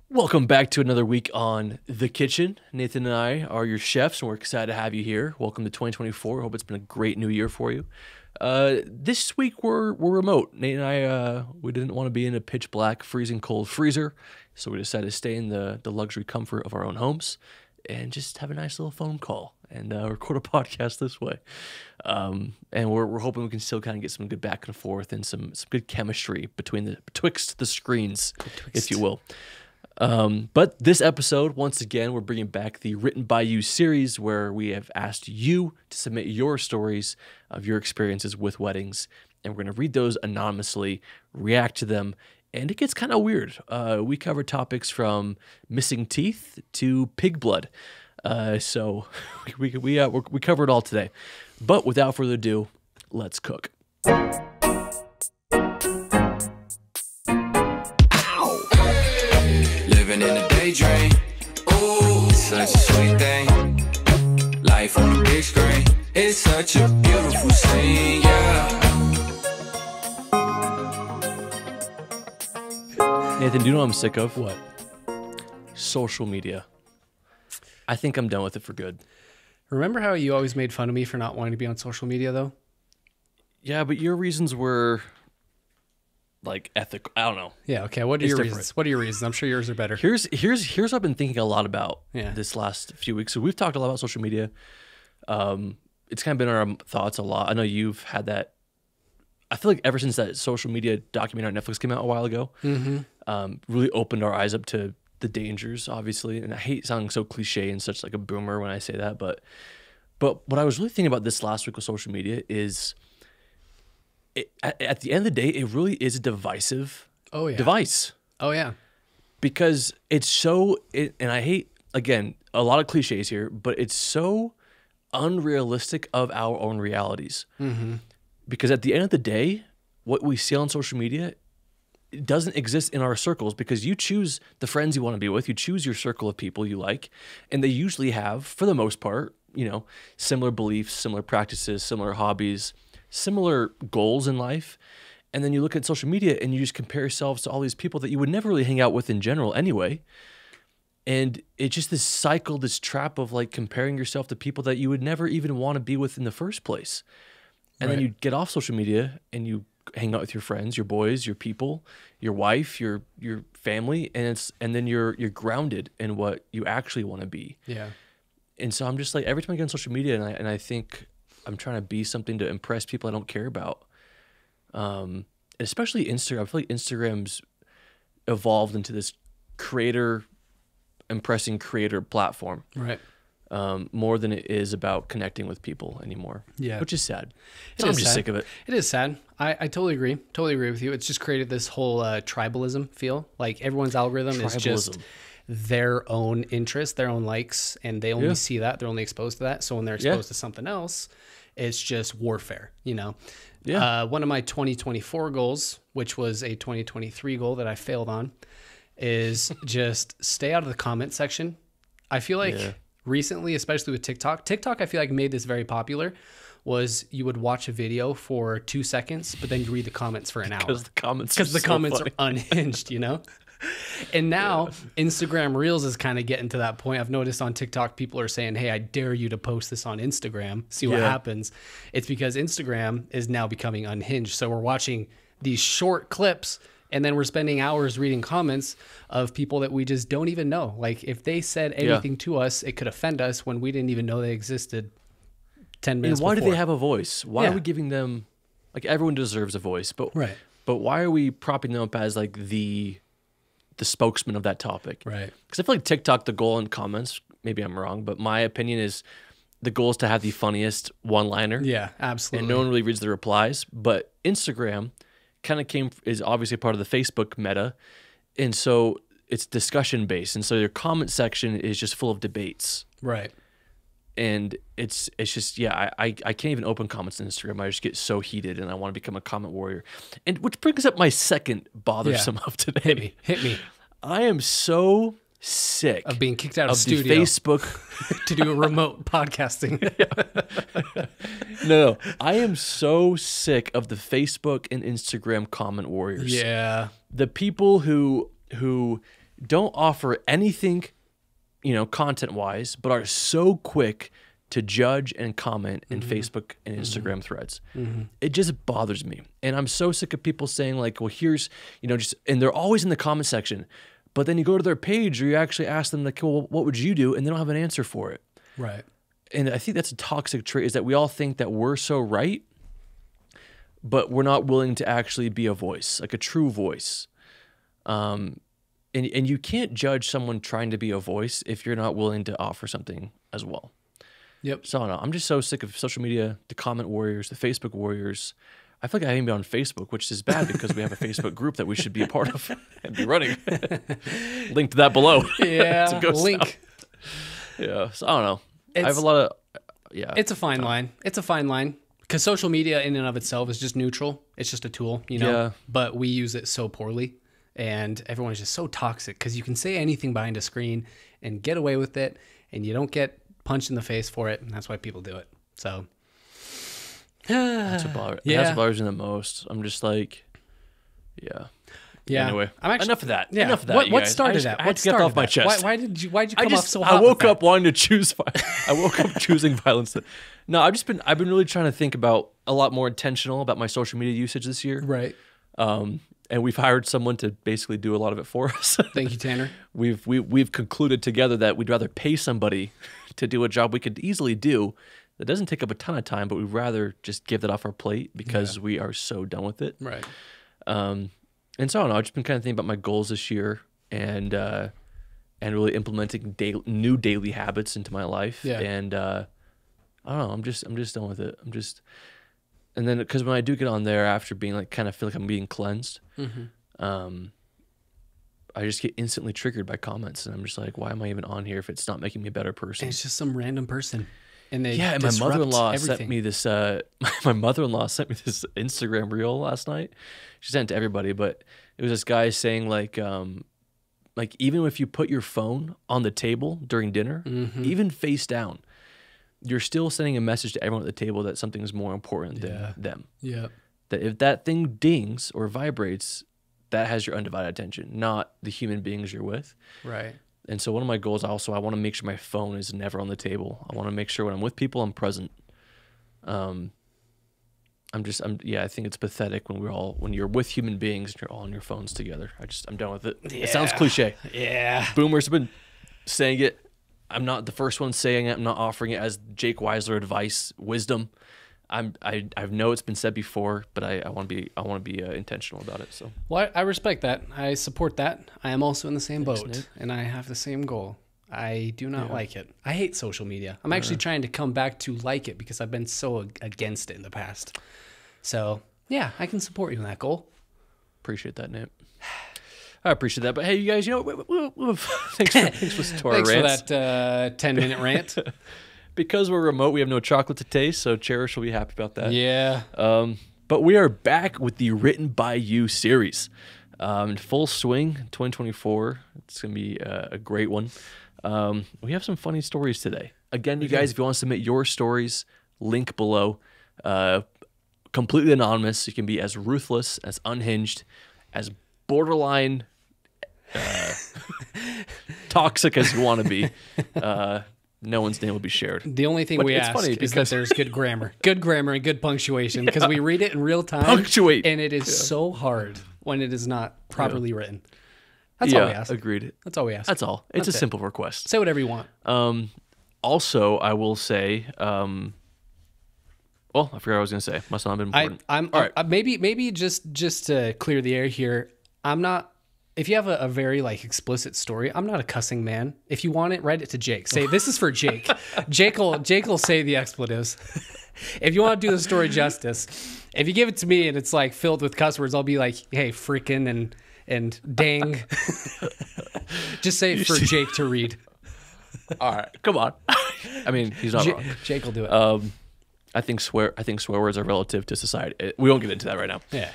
Welcome back to another week on The Kitchen. Nathan and I are your chefs, and we're excited to have you here. Welcome to 2024. Hope it's been a great new year for you. This week we're remote. Nate and I we didn't want to be in a pitch black, freezing cold freezer, so we decided to stay in the luxury comfort of our own homes and just have a nice little phone call and record a podcast this way. And we're hoping we can still kind of get some good back and forth and some good chemistry betwixt the screens, if you will. But this episode, once again, we're bringing back the Written by You series where we have asked you to submit your stories of your experiences with weddings, and we're going to read those anonymously, react to them, and it gets kind of weird. We cover topics from missing teeth to pig blood. So we cover it all today. But without further ado, let's cook. Living in a daydream, ooh, such a sweet thing. Life on the big screen, it's such a beautiful scene, yeah. Nathan, do you know what I'm sick of? What? Social media. I think I'm done with it for good. Remember how you always made fun of me for not wanting to be on social media, though? Yeah, but your reasons were like ethical. I don't know. Yeah, okay. What are It's your different. reasons? What are your reasons? I'm sure yours are better. Here's what I've been thinking a lot about Yeah. this last few weeks. So we've talked a lot about social media. It's kind of been our thoughts a lot. I know you've had that. I feel like ever since that social media documentary on Netflix came out a while ago, really opened our eyes up to the dangers, obviously. And I hate sounding so cliche and such like a boomer when I say that, but what I was really thinking about this last week with social media is, at the end of the day, it really is a divisive device. Oh, yeah. Because it's so, and I hate, again, a lot of cliches here, but it's so unrealistic of our own realities. Because at the end of the day, what we see on social media, it doesn't exist in our circles, because you choose the friends you want to be with, you choose your circle of people you like, and they usually have, for the most part, similar beliefs, similar practices, similar hobbies, similar goals in life. And then you look at social media and you just compare yourselves to all these people that you would never really hang out with in general anyway. And it's just this cycle, this trap of like comparing yourself to people that you would never even want to be with in the first place. And then you get off social media and you hang out with your friends, your boys, your people, your wife, your family, and then you're grounded in what you actually want to be. Yeah. And so I'm just like, every time I get on social media and I think I'm trying to be something to impress people I don't care about. Especially Instagram. I feel like Instagram's evolved into this impressing creator platform. Right. More than it is about connecting with people anymore. Yeah. Which is sad. So I'm just sick of it. It is sad. I totally agree. Totally agree with you. It's just created this whole tribalism feel. Like everyone's algorithm is just their own interest, their own likes, and they only see that. They're only exposed to that. So when they're exposed to something else, it's just warfare, Yeah. One of my 2024 goals, which was a 2023 goal that I failed on, is just stay out of the comment section. I feel like recently, especially with TikTok, I feel like made this very popular, was you would watch a video for 2 seconds, but then you read the comments for an hour. Because the comments are unhinged, And now Instagram Reels is kind of getting to that point. I've noticed on TikTok, people are saying, hey, I dare you to post this on Instagram. See what happens. It's because Instagram is now becoming unhinged. So we're watching these short clips and then we're spending hours reading comments of people that we just don't even know. Like if they said anything to us, it could offend us when we didn't even know they existed 10 minutes before. And why before. do they have a voice? Why are we giving them, like everyone deserves a voice, but why are we propping them up as like the spokesman of that topic? Right. Because I feel like TikTok, the goal in comments, maybe I'm wrong, but my opinion is the goal is to have the funniest one-liner. Yeah, absolutely. And no one really reads the replies. But Instagram kind of is obviously part of the Facebook meta. And so it's discussion based. And so your comment section is just full of debates. Right. And it's just, I can't even open comments on Instagram. I just get so heated and I want to become a comment warrior. And which brings up my second bothersome of today. Hit me. I am so sick of being kicked out of the studio Facebook to do remote podcasting. No, I am so sick of the Facebook and Instagram comment warriors. Yeah. The people who don't offer anything, content-wise, but are so quick to judge and comment in Facebook and Instagram threads. It just bothers me. And I'm so sick of people saying like, well, here's, and they're always in the comment section, but then you go to their page or you actually ask them like, well, what would you do? And they don't have an answer for it. Right. And I think that's a toxic trait, is that we all think that we're so right, but we're not willing to actually be a voice, like a true voice. And you can't judge someone trying to be a voice if you're not willing to offer something as well. Yep. So I don't know. I'm just so sick of social media, the comment warriors, the Facebook warriors. I feel like I haven't been on Facebook, which is bad because we have a Facebook group that we should be a part of and be running. Link to that below. Yeah, link. Yeah, so I don't know. I have a lot of, It's a fine line. It's a fine line because social media in and of itself is just neutral. It's just a tool, Yeah. But we use it so poorly, and everyone is just so toxic because you can say anything behind a screen and get away with it, and you don't get punched in the face for it, and that's why people do it. So that's what bothers me the most. I'm just like, yeah. Anyway, enough of that. Yeah. Enough of that. What started that? I had to get that off my chest. Why'd you come off so hot? I woke up wanting to choose. I woke up choosing violence. No, I've been really trying to think about a lot more intentional about my social media usage this year. Right. And we've hired someone to basically do a lot of it for us. Thank you, Tanner. We've concluded together that we'd rather pay somebody to do a job we could easily do that doesn't take up a ton of time, but we'd rather just give that off our plate because we are so done with it. Right. And so I don't know. I've just been kind of thinking about my goals this year and really implementing new daily habits into my life. Yeah. And I don't know. I'm just done with it. And then because when I do get on there after being like kind of feel like I'm being cleansed, I just get instantly triggered by comments, and I'm just like, why am I even on here if it's not making me a better person? And it's just some random person. And they and my mother-in-law everything. sent me this. My mother-in-law sent me this Instagram reel last night. She sent it to everybody, but it was this guy saying like even if you put your phone on the table during dinner, even face down, you're still sending a message to everyone at the table that something is more important than them. Yeah. That if that thing dings or vibrates, that has your undivided attention, not the human beings you're with. Right. And so one of my goals also, I want to make sure my phone is never on the table. I want to make sure when I'm with people, I'm present. I think it's pathetic when you're with human beings and you're all on your phones together. I'm done with it. Yeah. It sounds cliche. Yeah. Boomers have been saying it. I'm not the first one saying it. I'm not offering it as Jake Weisler advice, wisdom. I know it's been said before, but I want to be intentional about it. So, well, I respect that. I support that. I am also in the same boat, and I have the same goal. I do not like it. I hate social media. I'm actually trying to come back to like it because I've been so against it in the past. So, yeah, I can support you in that goal. Appreciate that, Nate. I appreciate that. But hey, you guys, thanks for listening to our rants. Thanks for that 10-minute rant. Because we're remote, we have no chocolate to taste, so Cherish will be happy about that. Yeah. But we are back with the Written by You series. In full swing, 2024. It's going to be a great one. We have some funny stories today. Again, you guys, if you want to submit your stories, link below. Completely anonymous. You can be as ruthless, as unhinged, as borderline toxic as you want to be. No one's name will be shared. The only thing we ask is that there's good grammar and good punctuation because we read it in real time. Punctuate. And it is so hard when it is not properly written. That's all we ask. Agreed. That's all we ask. That's all. It's a simple request. Say whatever you want. Also, I will say, well, I forgot what I was going to say. Must not have been important. Maybe just to clear the air here, I'm not. If you have a very explicit story, I'm not a cussing man. If you want it, write it to Jake. Say this is for Jake. Jake will say the expletives. If you want to do the story justice, if you give it to me and it's filled with cuss words, I'll be like, hey, freaking and dang. Just say it for Jake to read. All right, come on. I mean, he's not wrong. Jake will do it. I think swear words are relative to society. We won't get into that right now. Yeah.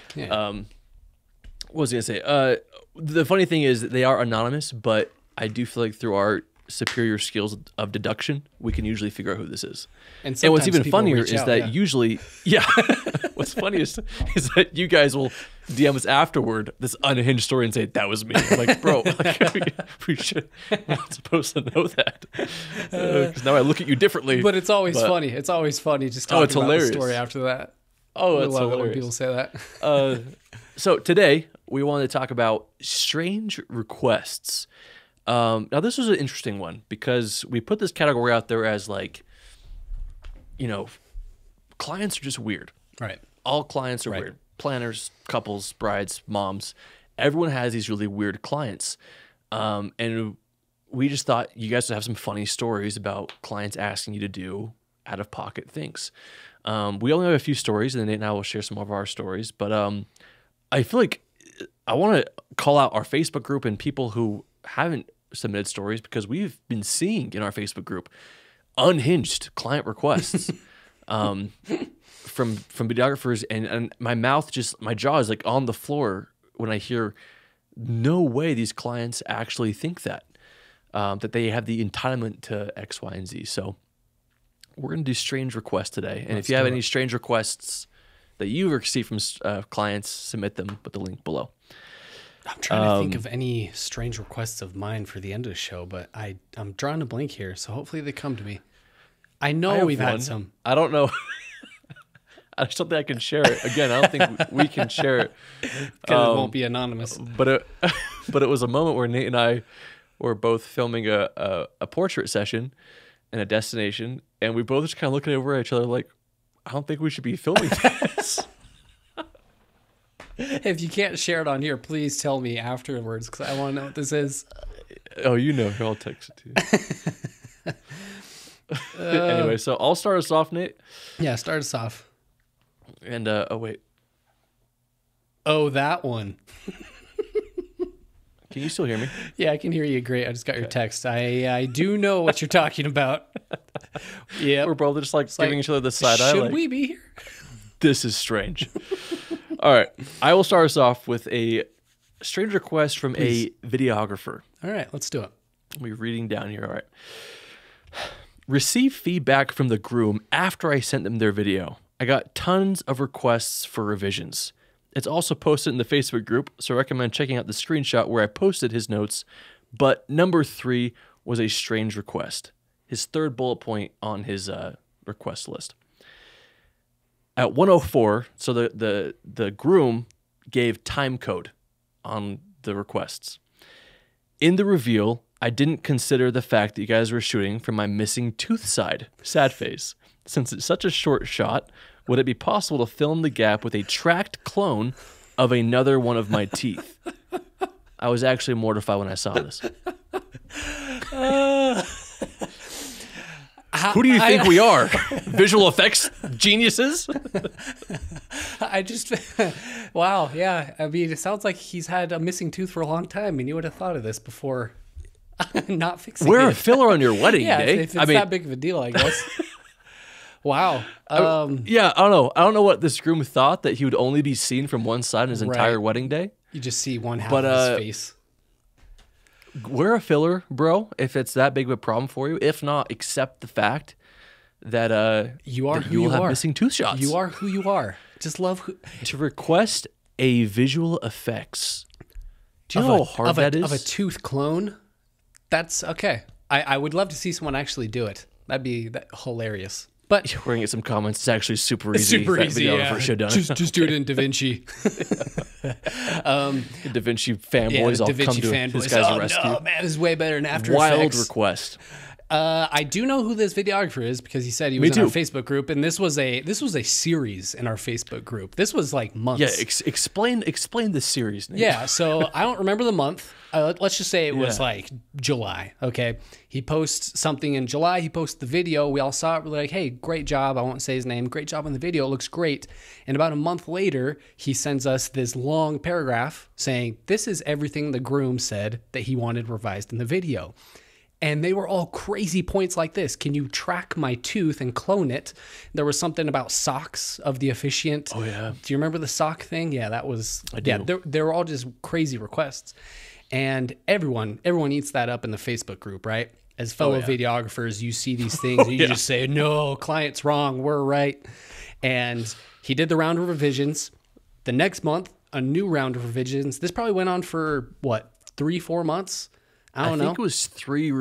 What was I going to say? The funny thing is that they are anonymous, but I do feel like through our superior skills of deduction, we can usually figure out who this is. And what's even people funnier reach is out, that usually, what's funniest is that you guys will DM us afterward this unhinged story and say, that was me. I'm like, bro, we're not supposed to know that. Because now I look at you differently. But it's always funny. It's always funny just talking it's about hilarious. the story after that. Oh, I it's love it when hilarious. people say that. So today we wanted to talk about strange requests. Now this was an interesting one because we put this category out there as like, clients are just weird. Right. All clients are weird. Planners, couples, brides, moms. Everyone has these really weird clients. And we just thought you guys would have some funny stories about clients asking you to do out-of-pocket things. We only have a few stories, and then Nate and I will share some of our stories. But I feel like I want to call out our Facebook group and people who haven't submitted stories because we've been seeing in our Facebook group unhinged client requests from videographers, and my jaw is like on the floor when I hear no way these clients actually think that they have the entitlement to X, Y, and Z. So we're going to do strange requests today. And if you have any strange requests that you've received from clients, submit them with the link below. I'm trying to think of any strange requests of mine for the end of the show, but I'm drawing a blank here, so hopefully they come to me. I know we've had some. I don't know. I just don't think I can share it. Again, I don't think we can share it. Because it won't be anonymous. But it was a moment where Nate and I were both filming a portrait session in a destination, and we both just kind of looking over at each other like, I don't think we should be filming this. If you can't share it on here, please tell me afterwards because I want to know what this is. Oh, here, I'll text it to you. Anyway, so I'll start us off, Nate. Yeah, start us off. And, wait. Oh, that one. Can you still hear me? Yeah, I can hear you great. I just got your text. I do know what you're talking about. Yeah. We're both just giving each other the side eye. Should we be here? This is strange. All right. I will start us off with a strange request from a videographer. All right, let's do it. We're reading down here. All right. Receive feedback from the groom after I sent them their video. I got tons of requests for revisions. It's also posted in the Facebook group, so I recommend checking out the screenshot where I posted his notes. But number 3 was a strange request. His third bullet point on his request list. At 1:04, so the groom gave time code on the requests. In the reveal, I didn't consider the fact that you guys were shooting from my missing tooth side, sad face. Since it's such a short shot, would it be possible to film the gap with a tracked clone of another one of my teeth? I was actually mortified when I saw this. Who do you think we are? Visual effects geniuses? Wow, yeah. I mean, it sounds like he's had a missing tooth for a long time, and you would have thought of this before not fixing Wear it. a filler on your wedding day. If it's that big of a deal, I guess. Wow. Yeah, I don't know. I don't know what this groom thought, that he would only be seen from one side on his entire wedding day. You just see one half of his face. Wear a filler, bro, if it's that big of a problem for you. If not, accept the fact that you are that who you will you have are. Missing tooth shots. You are who you are. Just love who. To request a visual effects. Do you know how hard that is? Of a tooth clone? That's okay. I would love to see someone actually do it. That'd be hilarious. But we're gonna get some comments. It's actually super easy. Super easy. Yeah. Just do it in DaVinci. DaVinci fanboys all come to this guy's rescue. No, man, this is way better than After Wild Effects. Request. I do know who this videographer is because he said he was in our Facebook group, and this was a series in our Facebook group. This was like months. Yeah, explain the series name. Yeah, so I don't remember the month. Let's just say it was like July. Okay, he posts something in July. He posts the video. We all saw it. We're like, hey, great job. I won't say his name. Great job on the video. It looks great. And about a month later, he sends us this long paragraph saying, this is everything the groom said that he wanted revised in the video. And they were all crazy points like this. Can you track my tooth and clone it? There was something about socks of the officiant. Oh, yeah. Do you remember the sock thing? Yeah, that was... I do. Yeah, they were all just crazy requests. And everyone eats that up in the Facebook group, right? as fellow videographers, you see these things and you just say, no, client's wrong, we're right. And he did the round of revisions. The next month, a new round of revisions. This probably went on for what, 3-4 months? I don't know. I think it was three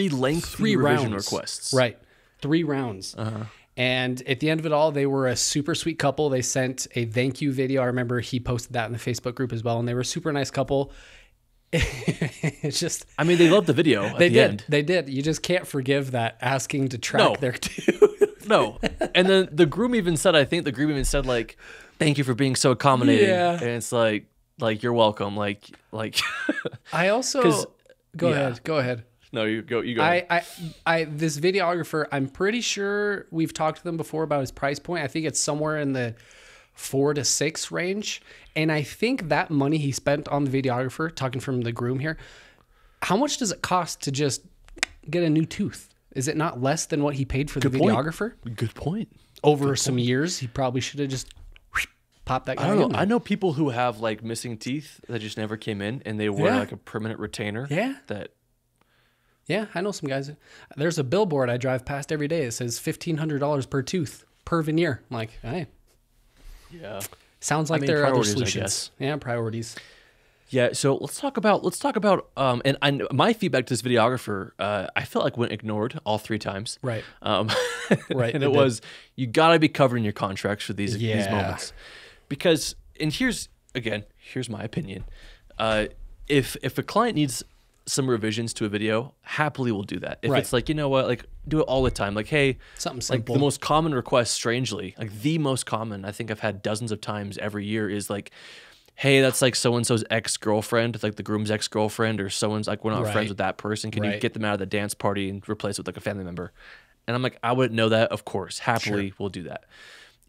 lengthy revision requests. Right. 3 rounds. And at the end of it all, they were a super sweet couple. They sent a thank you video. I remember he posted that in the Facebook group as well. And they were a super nice couple. It's just, I mean, they loved the video at the end. They did. You just can't forgive that asking to track their tooth. No. And then the groom even said, I think the groom even said, like, thank you for being so accommodating. Yeah. And it's like you're welcome. Like I also go ahead. No, you go. I this videographer, I'm pretty sure we've talked to them before about his price point. I think it's somewhere in the 4 to 6 range. And I think that money he spent on the videographer, talking from the groom here, how much does it cost to just get a new tooth? Is it not less than what he paid for the videographer? Good point. Over some years, he probably should have just popped that guy in there. I know people who have like missing teeth that just never came in, and they wear like a permanent retainer. Yeah. Yeah, I know some guys. There's a billboard I drive past every day. It says $1,500 per tooth, per veneer. I'm like, hey. Yeah. Sounds like there are other solutions. Yeah, priorities. Yeah, so let's talk about and my feedback to this videographer, I felt like went ignored all 3 times. Right. Right. And it was, you got to be covering your contracts for these moments. Because, and here's my opinion. If a client needs some revisions to a video, happily we'll do that. If it's like, you know what, like do it all the time. Like, hey, something simple. Like the most common request, strangely, like the most common, I think I've had dozens of times every year, is like, hey, that's like so-and-so's ex-girlfriend, like the groom's ex-girlfriend, or someone's like, we're not friends with that person. Can you get them out of the dance party and replace it with like a family member? And I'm like, I wouldn't know that. Of course. Happily, we'll do that.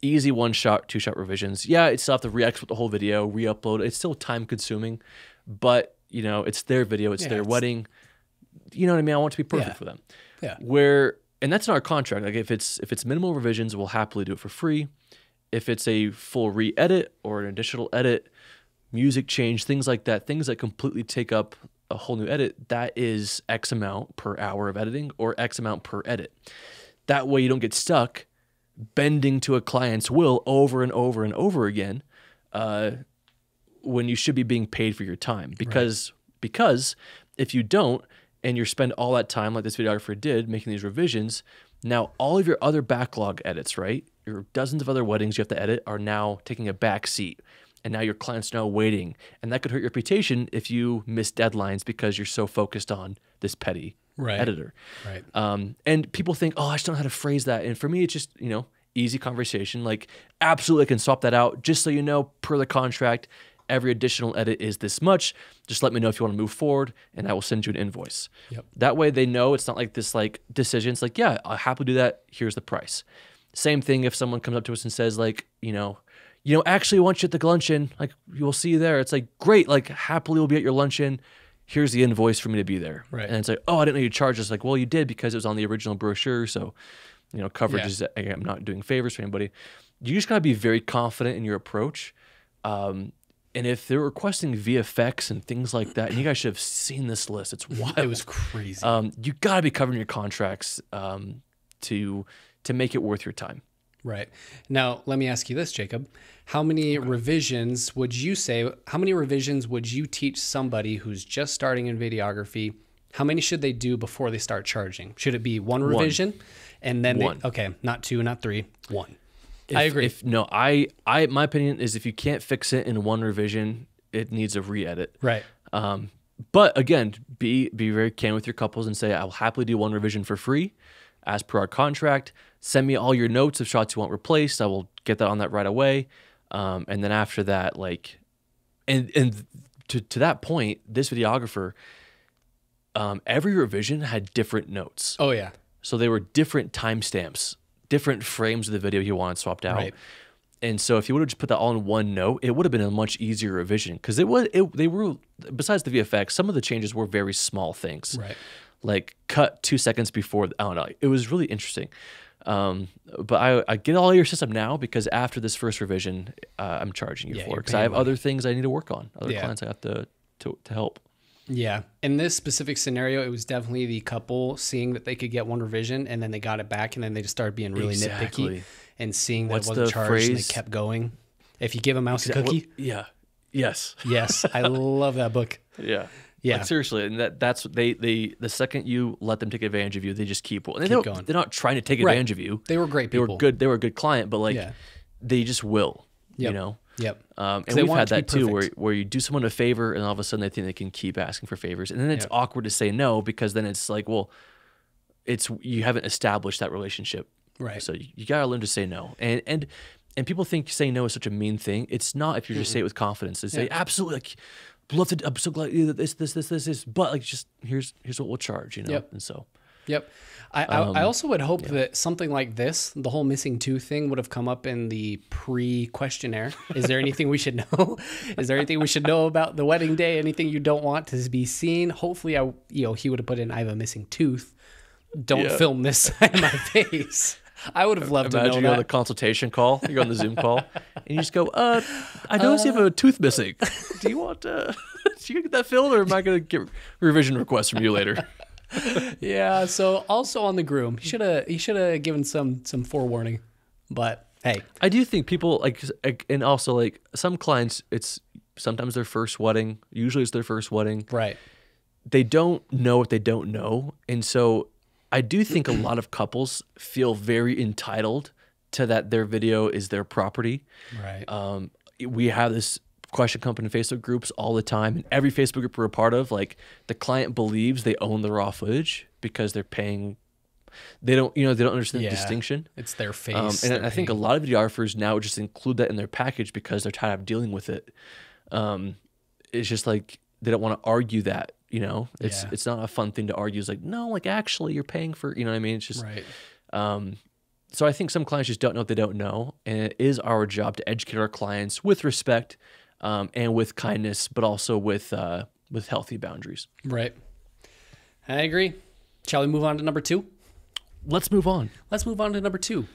Easy 1-shot, 2-shot revisions. Yeah, it's still have to re-export the whole video, re-upload. It's still time-consuming, but you know, it's their video, it's their wedding. You know what I mean? I want it to be perfect for them. Yeah. And that's in our contract. Like if it's minimal revisions, we'll happily do it for free. If it's a full re-edit or an additional edit, music change, things like that, things that completely take up a whole new edit, that is X amount per hour of editing or X amount per edit. That way you don't get stuck bending to a client's will over and over and over again, when you should be being paid for your time. Because if you don't, and you spend all that time like this videographer did making these revisions, now all of your other backlog edits, right? Your dozens of other weddings you have to edit are now taking a back seat. And now your client's now waiting. And that could hurt your reputation if you miss deadlines because you're so focused on this petty editor. Right. And people think, oh, I just don't know how to phrase that. And for me, it's just, you know, easy conversation. Like, absolutely, I can swap that out. Just so you know, per the contract, every additional edit is this much. Just let me know if you want to move forward, and I will send you an invoice. Yep. That way they know it's not like this like decision. It's like, yeah, I'll happily do that. Here's the price. Same thing if someone comes up to us and says like, you know, actually I want you at the luncheon. Like, we'll see you there. It's like, great. Like, happily we'll be at your luncheon. Here's the invoice for me to be there. Right. And it's like, oh, I didn't know you charged us. Like, well, you did because it was on the original brochure. So, you know, coverage is, I'm not doing favors for anybody. You just got to be very confident in your approach. And if they're requesting VFX and things like that, and you guys should have seen this list. It's wild. It was crazy. You got to be covering your contracts to make it worth your time. Right. Now, let me ask you this, Jacob. How many revisions would you teach somebody who's just starting in videography? How many should they do before they start charging? Should it be one revision? And then not 2, not 3, 1. I agree. My opinion is if you can't fix it in one revision, it needs a re-edit. Right. But again, be very candid with your couples and say, I will happily do one revision for free as per our contract. Send me all your notes of shots you want replaced. I will get that on that right away. And then after that, like, and to that point, this videographer, every revision had different notes. Oh yeah. So they were different timestamps, different frames of the video he wanted swapped out. Right. And so if you would have just put that all in one note, it would have been a much easier revision because they were, besides the VFX, some of the changes were very small things. Right. Like cut 2 seconds before, I don't know. It was really interesting. But I get all your system now because after this first revision, I'm charging you for it because I have other things I need to work on, other clients I have to help. Yeah. In this specific scenario, it was definitely the couple seeing that they could get one revision and then they got it back and then they just started being really nitpicky and seeing that it wasn't charged and they kept going. If you give a mouse a cookie. Yeah. Yes. Yes. I love that book. Yeah. Yeah. Like, seriously. And that's they the second you let them take advantage of you, they just keep going. They're not trying to take advantage of you. They were great people. They were a good client, but like they just will, you know? Yep. And we've had that too, where you do someone a favor and all of a sudden they think they can keep asking for favors. And then it's awkward to say no, because then it's like, well, you haven't established that relationship. Right. So you got to learn to say no. And people think saying no is such a mean thing. It's not if you just say it with confidence. They say, absolutely, like, love to, I'm so glad this, but like, just here's what we'll charge, you know? Yep. And so. Yep. I also would hope that something like this, the whole missing tooth thing, would have come up in the pre-questionnaire. Is there anything we should know? Is there anything we should know about the wedding day? Anything you don't want to be seen? Hopefully, he would have put in, I have a missing tooth. Don't film this side of my face. I would have loved to know that. Imagine you're on the consultation call, you're on the Zoom call, and you just go, I noticed you have a tooth missing. Do you want do you get that filled, or am I going to get revision requests from you later? Yeah, so also on the groom, he should have given some forewarning. But hey, I do think people like, and also like some clients, it's sometimes their first wedding. Usually it's their first wedding. Right. They don't know what they don't know, and so I do think a lot of couples feel very entitled to that their video is their property. Right. We have this question company Facebook groups all the time, and every Facebook group we're a part of, like, the client believes they own the raw footage because they're paying. They don't understand the distinction. It's their face. And I think a lot of videographers now just include that in their package because they're tired of dealing with it. It's just like they don't want to argue that. It's not a fun thing to argue. It's like, no, like, actually you're paying for, you know what I mean? It's just right. So I think some clients just don't know what they don't know, and it is our job to educate our clients with respect. And with kindness, but also with healthy boundaries. Right. I agree. Shall we move on to number 2? Let's move on. Let's move on to number 2.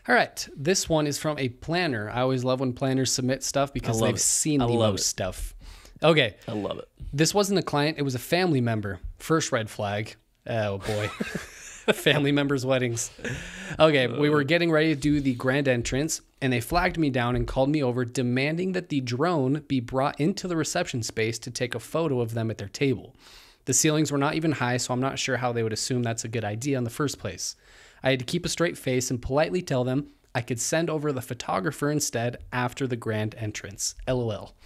All right. This one is from a planner. I always love when planners submit stuff because they've seen the most stuff. Okay. I love it. This wasn't a client. It was a family member. First red flag. Oh, boy. Family members' weddings. Okay, we were getting ready to do the grand entrance, and they flagged me down and called me over, demanding that the drone be brought into the reception space to take a photo of them at their table. The ceilings were not even high, so I'm not sure how they would assume that's a good idea in the first place. I had to keep a straight face and politely tell them I could send over the photographer instead after the grand entrance. LOL.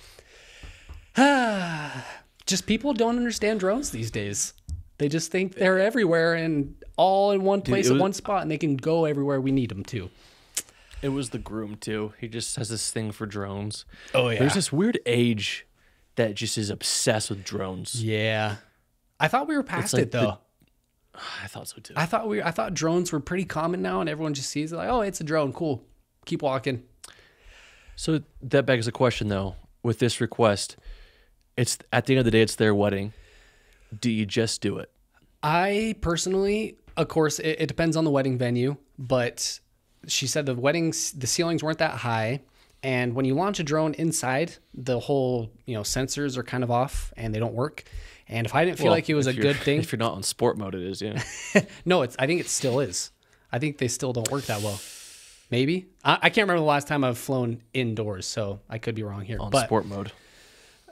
Just people don't understand drones these days. They just think they're everywhere and all in one place at one spot, and they can go everywhere we need them to. It was the groom, too. He just has this thing for drones. Oh, yeah. There's this weird age that just is obsessed with drones. Yeah. I thought we were past it, though. I thought so, too. I thought drones were pretty common now, and everyone just sees it like, oh, it's a drone. Cool. Keep walking. So that begs the question, though. With this request, it's at the end of the day, it's their wedding. Do you just do it? I personally, of course, it depends on the wedding venue, but she said the ceilings weren't that high. And when you launch a drone inside, the whole, sensors are kind of off and they don't work. And if I didn't feel like it was a good thing. If you're not on sport mode, it is, yeah. No, I think it still is. I think they still don't work that well. Maybe. I can't remember the last time I've flown indoors, so I could be wrong here. On sport mode.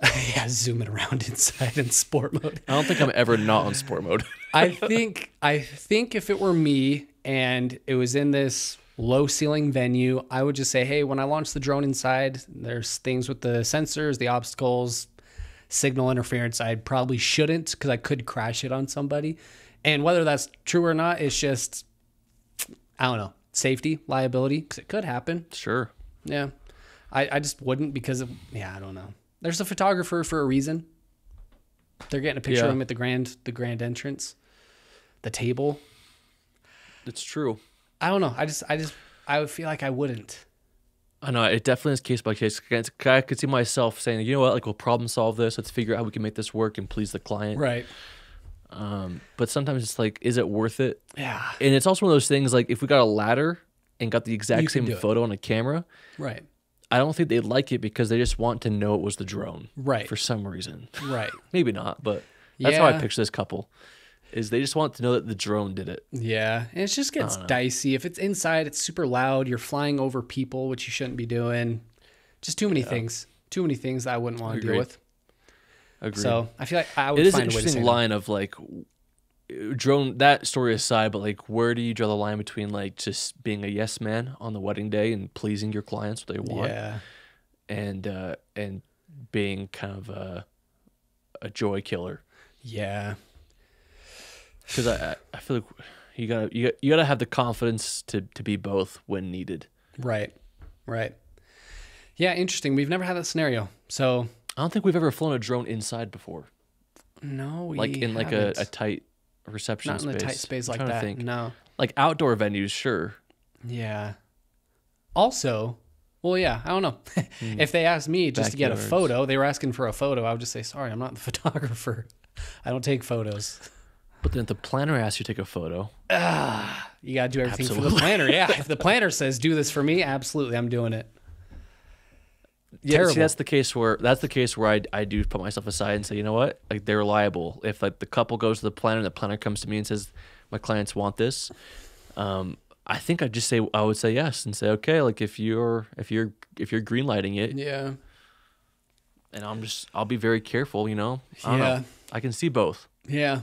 Yeah, zooming around inside in sport mode. I don't think I'm ever not on sport mode. I think if it were me and it was in this low ceiling venue, I would just say, hey, when I launch the drone inside, there's things with the sensors, the obstacles, signal interference. I probably shouldn't because I could crash it on somebody. And whether that's true or not, it's just, I don't know, safety, liability, because it could happen. Sure. Yeah. I just wouldn't because I don't know. There's a photographer for a reason. They're getting a picture of him at the grand entrance, the table. It's true. I don't know. I would feel like I wouldn't. I know it definitely is case by case. I could see myself saying, you know what, like we'll problem solve this. Let's figure out how we can make this work and please the client. Right. But sometimes it's like, is it worth it? Yeah. And it's also one of those things like if we got a ladder and got the exact same photo on a camera, right? I don't think they'd like it because they just want to know it was the drone. Right. For some reason. Right. Maybe not, but That's how I Yeah. picture this couple. Is they just want to know that the drone did it. Yeah, and it just gets dicey. If it's inside, it's super loud. You're flying over people, which you shouldn't be doing. Just too many things. Too many things that I wouldn't want to deal Agreed. with. Agreed. So I feel like I would It is an find a way to interesting say line of like drone. That story aside, but like, where do you draw the line between like just being a yes man on the wedding day and pleasing your clients what they no. want, Yeah. and being kind of a joy killer? Yeah. Because I feel like you gotta have the confidence to be both when needed. Right. Right. Yeah, interesting. We've never had that scenario. So I don't think we've ever flown a drone inside before, no, we like in like haven't. a tight reception not space. in a tight space I'm like trying to that. think. No. Like outdoor venues, sure. Yeah. Also, well, yeah, I don't know. If they asked me just to get a Backyards. photo, they were asking for a photo, I would just say, sorry, I'm not the photographer. I don't take photos. But then if the planner asks you to take a photo, You got to do everything for the Absolutely. planner. Yeah. If the planner says, do this for me, absolutely, I'm doing it. yeah, Terrible. see, that's the case where I do put myself aside and say, you know what, like they're reliable. If like the couple goes to the planner and the planner comes to me and says, my clients want this, I think I would say yes and say, okay, like if you're green lighting it, Yeah. and I'll be very careful, you know. I don't Yeah. know. I can see both. Yeah.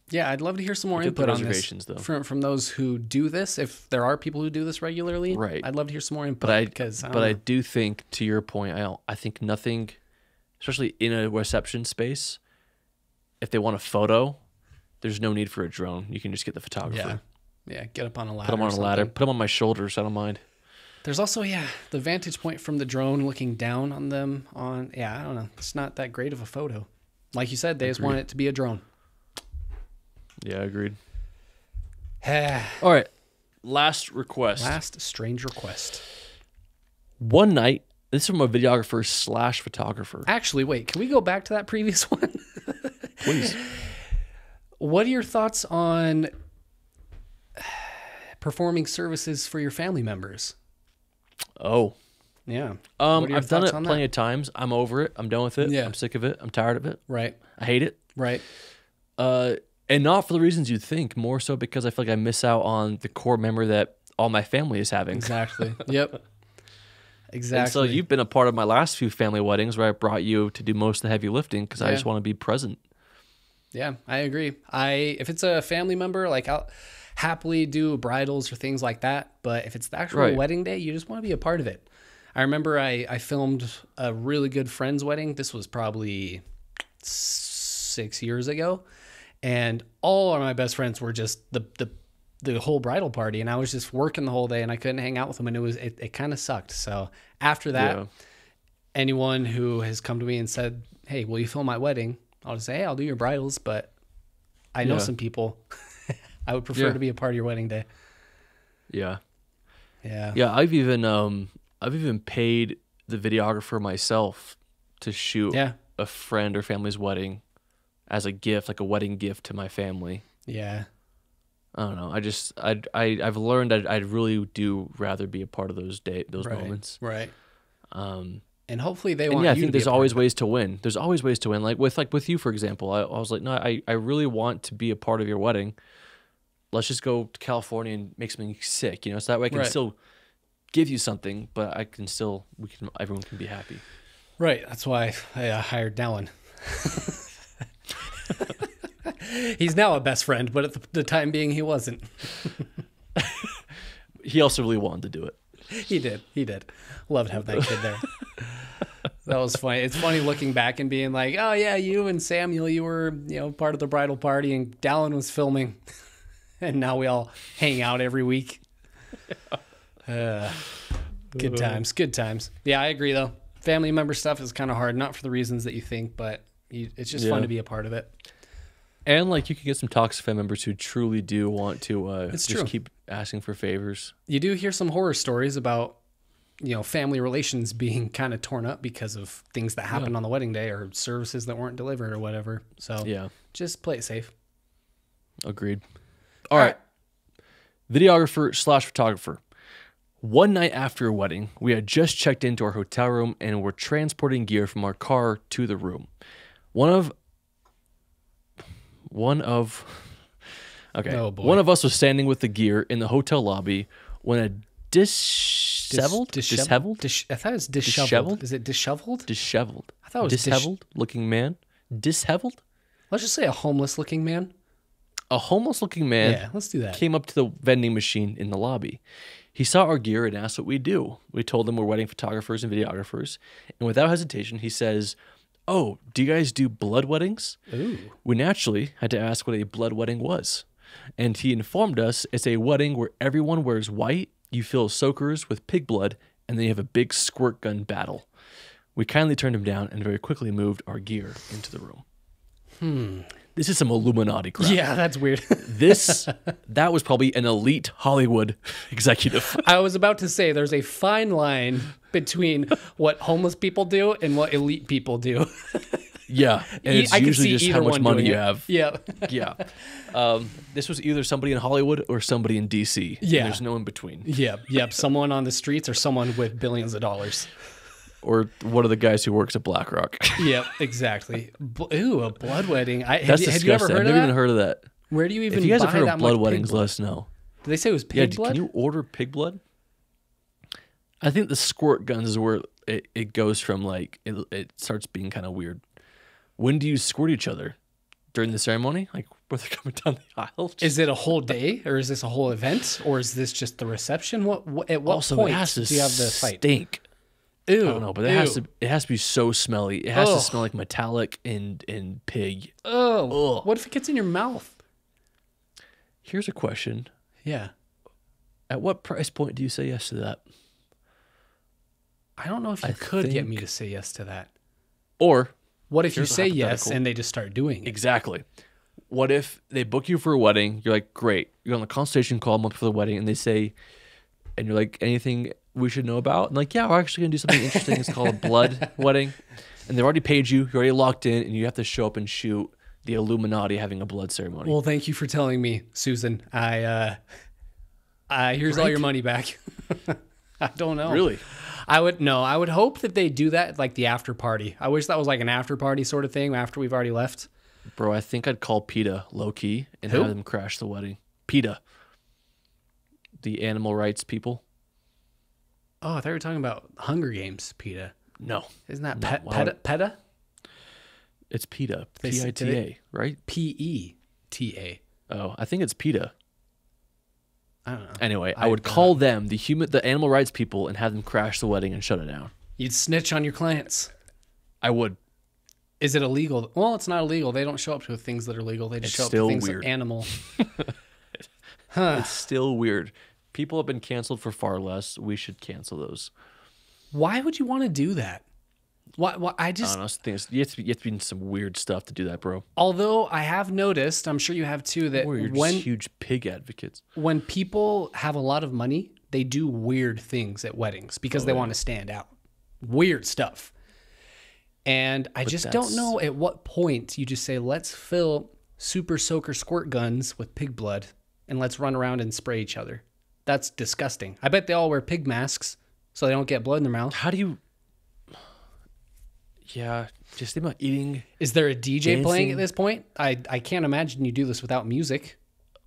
Yeah, I'd love to hear some more Get the input on this reservations, though. from those who do this. If there are people who do this regularly, Right. I'd love to hear some more input. But I because I do think, to your point, I think nothing, especially in a reception space, if they want a photo, there's no need for a drone. You can just get the photographer. Yeah, get up on a ladder. Put them on or a ladder. something. Put them on my shoulders. I don't mind. There's also the vantage point from the drone looking down on them. I don't know. It's not that great of a photo. Like you said, they just want it to be a drone. Yeah, agreed. Last All right. Last request. strange request. One night, this is from a videographer / photographer. Actually, wait. Can we go back to that previous one? Please. What are your thoughts on performing services for your family members? Oh. Yeah. What are your I've done thoughts it on plenty that? of times. I'm over it. I'm done with it. Yeah. I'm sick of it. I'm tired of it. Right. I hate it. Right. And not for the reasons you'd think, more so because I feel like I miss out on the core memory that all my family is having. Exactly. Yep. Exactly. And so you've been a part of my last few family weddings where I brought you to do most of the heavy lifting because I Yeah. just want to be present. Yeah, I agree. If it's a family member, like I'll happily do bridals or things like that. But if it's the actual Right. wedding day, you just want to be a part of it. I remember I filmed a really good friend's wedding. This was probably 6 years ago. And all of my best friends were just the whole bridal party. And I was just working the whole day and I couldn't hang out with them. And it kind of sucked. So after that, Yeah. anyone who has come to me and said, hey, will you film my wedding? I'll just say, hey, I'll do your bridals, but I know Yeah. some people. I would prefer Yeah. to be a part of your wedding day. Yeah. Yeah. Yeah, I've even paid the videographer myself to shoot Yeah. a friend or family's wedding as a gift, like a wedding gift to my family. Yeah. I don't know. I've learned that I really do rather be a part of those Right. moments. Right. Um, And hopefully they and want yeah, I you think to be there's a part always of it. ways to win. There's always ways to win. Like with you, for example, I was like, no, I really want to be a part of your wedding. Let's just go to California and make something sick, so that way I can Right. still give you something, but everyone can be happy. Right. That's why I hired Dallin. He's now a best friend, but at the time being, he wasn't. He also really wanted to do it. He did. Loved having that kid there. That was funny. It's funny looking back and being like, oh yeah, you and Samuel, you were, part of the bridal party and Dallin was filming. And now we all hang out every week. Good times. Yeah, I agree though. Family member stuff is kind of hard, not for the reasons that you think, but it's just fun Yeah. to be a part of it. And like you can get some toxic family members who truly do want to just true. keep asking for favors. You do hear some horror stories about, family relations being kind of torn up because of things that happened on the wedding day or services that weren't delivered or whatever. So Yeah, just play it safe. agreed. All right. Videographer / photographer. One night after a wedding, we had just checked into our hotel room and were transporting gear from our car to the room. One of One of Oh, boy. one of us was standing with the gear in the hotel lobby when a disheveled. I thought it was disheveled. Disheveled? Is it disheveled? Disheveled. I thought it was disheveled looking man. Disheveled? Let's just say a homeless looking man. A homeless looking man Yeah, let's do that. came up to the vending machine in the lobby. He saw our gear and asked what we do. We told him we're wedding photographers and videographers. And without hesitation, he says, "Oh, do you guys do blood weddings?" Ooh. We naturally had to ask what a blood wedding was. And he informed us it's a wedding where everyone wears white, you fill soakers with pig blood, and then you have a big squirt gun battle. We kindly turned him down and very quickly moved our gear into the room. This is some Illuminati crap. Yeah, that's weird. That was probably an elite Hollywood executive. I was about to say there's a fine line between what homeless people do and what elite people do. Yeah, and it's I can usually see just either how much one money doing you it. have. Yeah. Yeah. This was either somebody in Hollywood or somebody in DC. And Yeah. there's no in between. Yep. Someone on the streets or someone with billions of dollars. Or one of the guys who works at BlackRock. Yep, exactly. Ooh, a blood wedding. That's Have disgusting. you ever heard I've of never that? even heard of that. Where do you even If you guys buy have heard that of blood much weddings, pig let blood? us know. Did they say it was Yeah, pig blood? can you order pig blood? I think the squirt guns is where it goes from, like, it starts being kind of weird. When do you squirt each other? During the ceremony? Like, where they're coming down the aisle? Is it a whole day, or is this a whole event, or is this just the reception? What at what Also, point it has to do you have the fight? stink. Ew, I don't know, but it has to be so smelly. It has to smell like metallic and pig. Oh, Ugh. what if it gets in your mouth? Here's a question. Yeah, At what price point do you say yes to that? I don't know if you I could get think- me to say yes to that. Or, What if you Here's a say yes hypothetical. and they just start doing it? exactly, what if they book you for a wedding? You're like, great. You're on the consultation call a month for the wedding, and they say, and you're like, anything we should know about? And like, yeah, we're actually going to do something interesting. It's called a blood wedding. And they've already paid you. You're already locked in, and you have to show up and shoot the Illuminati having a blood ceremony. Well, thank you for telling me, Susan. I here's all Right? your money back. I don't know. Really? I would hope that they do that like the after party. I wish that was like an after party sort of thing after we've already left. Bro, I think I'd call PETA low-key and Who? have them crash the wedding. PETA. The animal rights people. Oh, I thought you were talking about Hunger Games, PETA. No. Isn't that No, why would- PETA? It's PETA. They s- did P-I-T-A, right? PETA. Oh, I think it's PETA. I don't know. Anyway, I would call them the animal rights people and have them crash the wedding and shut it down. You'd snitch on your clients. I would. Is it illegal? Well, it's not illegal. They don't show up to things that are legal. They just It's show up still to things weird. that animal. It's still weird. People have been canceled for far less. We should cancel those. Why would you want to do that? Why? I I just. don't know. You have to be in some weird stuff to do that, bro. Although I have noticed, I'm sure you have too, that Or you're just when huge pig advocates. when people have a lot of money, they do weird things at weddings because they want to stand out. Weird stuff. And I just don't that's- know at what point you just say, let's fill super soaker squirt guns with pig blood and let's run around and spray each other. That's disgusting. I bet they all wear pig masks so they don't get blood in their mouth. How do you... Yeah, just think about eating... Is there a DJ playing Dancing. at this point? I can't imagine you do this without music.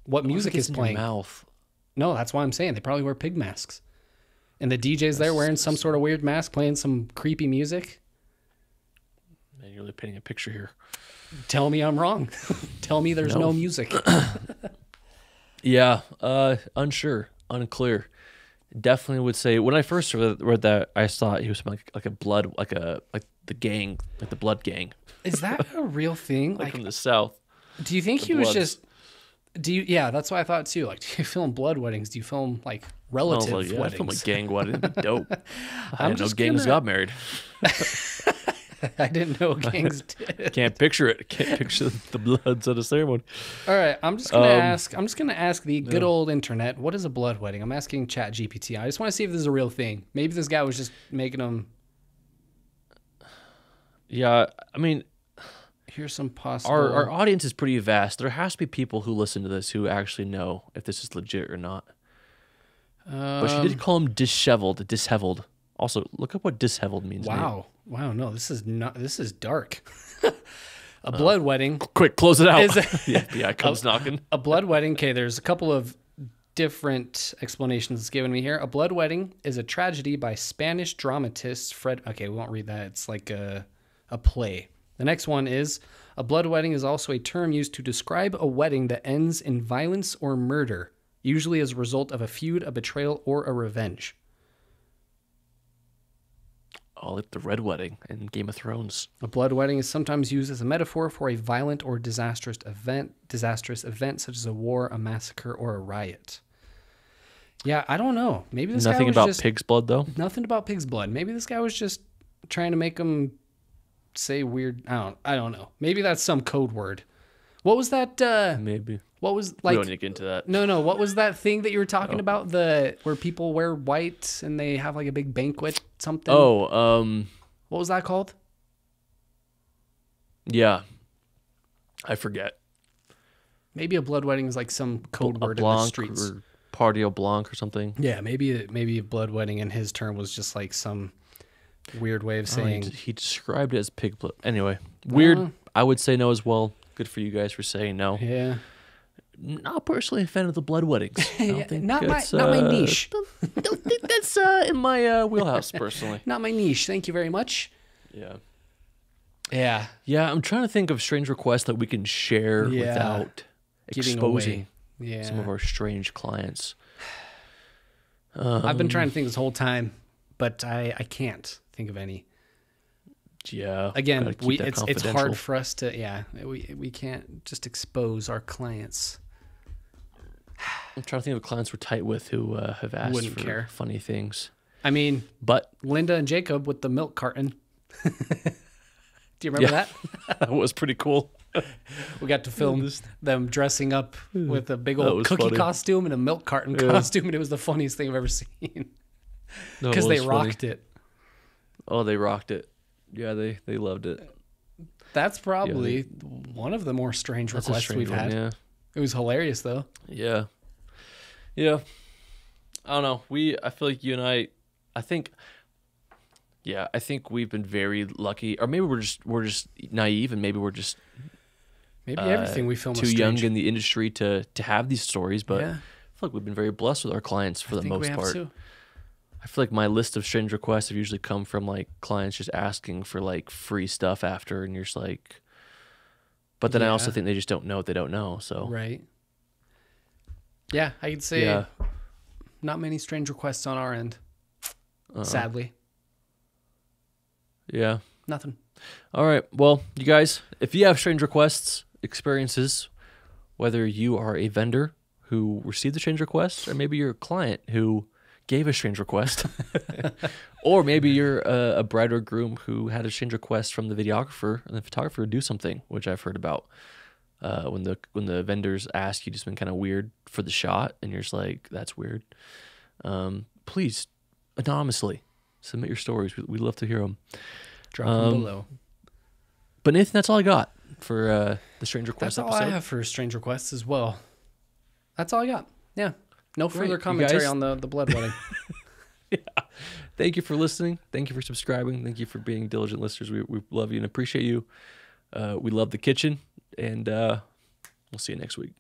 What music Gets is in your playing? mouth. No, that's why I'm saying they probably wear pig masks. And the DJ's there wearing some sort of weird mask, playing some creepy music. Man, you're really painting a picture here. Tell me I'm wrong. Tell me there's no music. Yeah, unsure, unclear. Definitely would say when I first read that, I thought he was like a blood, like the gang, like the blood gang, Is that a real thing? like Like, from the south. do you think he was Bloods. just? Yeah, that's what I thought too. Like, do you film blood weddings? Do you film like I was relative like, yeah, I'd film a weddings? gang wedding. It'd be dope. I didn't know just gangs gonna- got married. I didn't know gangs did. Can't picture it. Can't picture the bloods at a ceremony. All right, I'm just gonna ask. I'm just gonna ask the good old internet. What is a blood wedding? I'm asking ChatGPT. I just want to see if this is a real thing. Maybe this guy was just making them. Yeah, I mean, Here's some possible. our audience is pretty vast. There has to be people who listen to this who actually know if this is legit or not. But she did call him disheveled. Also, look up what disheveled means. Nate. Wow. No, this is not. This is dark. A blood wedding. Quick, close it out. Is the FBI comes knocking. A blood wedding. Okay, there's a couple of different explanations it's given me here. A blood wedding is a tragedy by Spanish dramatist Fred. Okay, we won't read that. It's like a play. The next one is a blood wedding is also a term used to describe a wedding that ends in violence or murder, usually as a result of a feud, a betrayal, or a revenge. Oh, like the Red Wedding in Game of Thrones. A blood wedding is sometimes used as a metaphor for a violent or disastrous event such as a war, a massacre, or a riot. Yeah, I don't know. Maybe this Nothing guy was about just, pig's blood, though? Nothing about pig's blood. Maybe this guy was just trying to make him say weird. I don't know. Maybe that's some code word. What was that? Maybe. What was We like? don't need to get into that. No. What was that thing that you were talking about? Where people wear white and they have like a big banquet, something. Oh, What was that called? yeah. I forget. Maybe a blood wedding is like some code word in the Blanc streets. or Party au Blanc or something. Yeah, maybe a blood wedding in his term was just like some weird way of saying. He described it as pig blood. Anyway, weird. I would say no as well. Good for you guys for saying no. Yeah. Not personally a fan of the blood weddings. I don't think not that's, my niche. Don't think that's in my wheelhouse personally. Not my niche. Thank you very much. Yeah. Yeah. Yeah, I'm trying to think of strange requests that we can share Yeah. without Giving exposing away. Yeah. some of our strange clients. I've been trying to think this whole time, but I can't think of any. Yeah. Again, gotta keep that it's confidential. hard for us to we can't just expose our clients. I'm trying to think of clients we're tight with who have asked Wouldn't for care. funny things. I mean, But Linda and Jacob with the milk carton. Do you remember that? that was pretty cool. We got to film them dressing up with a big That old was cookie funny. costume and a milk carton costume, and it was the funniest thing I've ever seen No, it because they was funny. rocked it. Oh, they rocked it. Yeah, they loved it. That's probably one of the more strange That's a requests strange we've one, had. yeah. It was hilarious though. Yeah. Yeah. I don't know. I feel like you and I think we've been very lucky, or maybe we're just naive, and maybe we're just Maybe everything we film too is young strange. in the industry to have these stories, but Yeah. I feel like we've been very blessed with our clients for I the think we most have part. too. I feel like my list of strange requests have usually come from like clients just asking for like free stuff after, and you're just like, but then I also Yeah. think they just don't know what they don't know. So Right. Yeah, I could say yeah, not many strange requests on our end. Sadly, yeah. nothing. All right. Well, you guys, if you have strange requests, experiences, whether you are a vendor who received a strange request, or maybe you're a client who gave a strange request, or maybe you're a bride or groom who had a strange request from the videographer and the photographer to do something, which I've heard about. When the vendors ask you to do something kind of weird for the shot, and you're just like, that's weird. Please, anonymously, submit your stories. We'd love to hear them. Drop them below. But Nathan, that's all I got for the strange request That's all episode. I have for strange requests as well. That's all I got. Yeah. No Great. further You commentary guys- on the blood wedding. Thank you for listening. Thank you for subscribing. Thank you for being diligent listeners. We love you and appreciate you. We love the kitchen, and we'll see you next week.